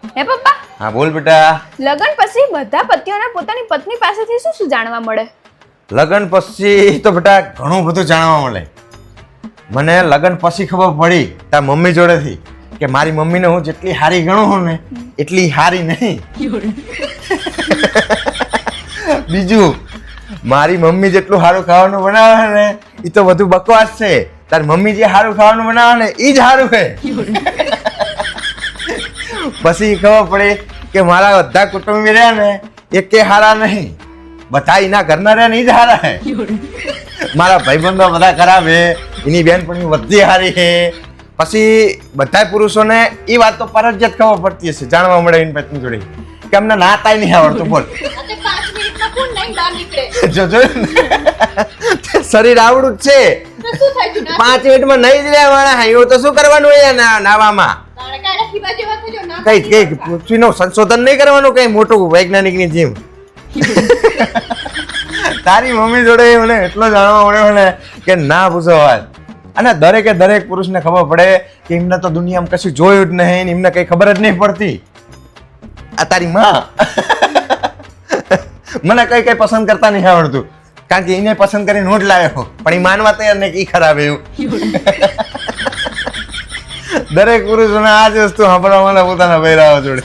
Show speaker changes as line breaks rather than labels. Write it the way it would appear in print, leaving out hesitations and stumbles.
હે પપ્પા,
હા બોલ બેટા.
લગ્ન પછી બધા પતિઓને પોતાની પત્ની પાસેથી શું શું જાણવા મળે?
લગ્ન પછી તો બેટા ઘણું બધું જાણવા મળે. મને લગ્ન પછી ખબર પડી તાર મમ્મી જોડેથી કે મારી મમ્મીને હું જેટલી હારી ગણું હું ને એટલી હારી નહીં. બીજું, મારી મમ્મી જેટલું સારું ખાવાનું બનાવે ને એ તો બધું બકવાસ છે. તાર મમ્મી જે સારું ખાવાનું બનાવે ને એ જ સારું છે. પછી ખબર પડી કે મારા બધા કુટુંબી રહ્યા ને એકે હારા નહીં, બધા એના ઘરના રહ્યા ને એ જ હારા છે. મારા ભાઈબંધો બધા ખરાબ છે, એની બેન પણ બધી હારી છે. પછી બધા પુરુષોને એ વાત તો ફરજિયાત ખબર પડતી હશે, જાણવા મળે એની પત્ની જોડે કે અમને નાતાય નહીં આવડતું. બોલ જો શરીર આવડું જ છે, 5 મિનિટમાં નહીં જ રહ્યા વાળા. એવું તો શું કરવાનું હોય નાવામાં? કઈ પૃથ્વીનું સંશોધન નહીં કરવાનું, કઈ મોટું વૈજ્ઞાનિકની જેમ. તારી મમ્મી જોડે મને એટલો જાણવા મળ્યો ને કે ના પૂછો વાત. અને દરેકે દરેક પુરુષને ખબર પડે કે એમને તો દુનિયામાં કશું જોયું જ નહીં, એમને કઈ ખબર જ નહીં પડતી. આ તારી માં મને કઈ કઈ પસંદ કરતા નહીં આવડતું, કારણ કે એને પસંદ કરીને હું જ લાવ્યો, પણ એ માનવા તૈયાર નહીં કે ખરાબ એવું. દરેક પુરુષોને આ જ વસ્તુ સાંભળવા મળે પોતાના બહેરાઓ જોડે.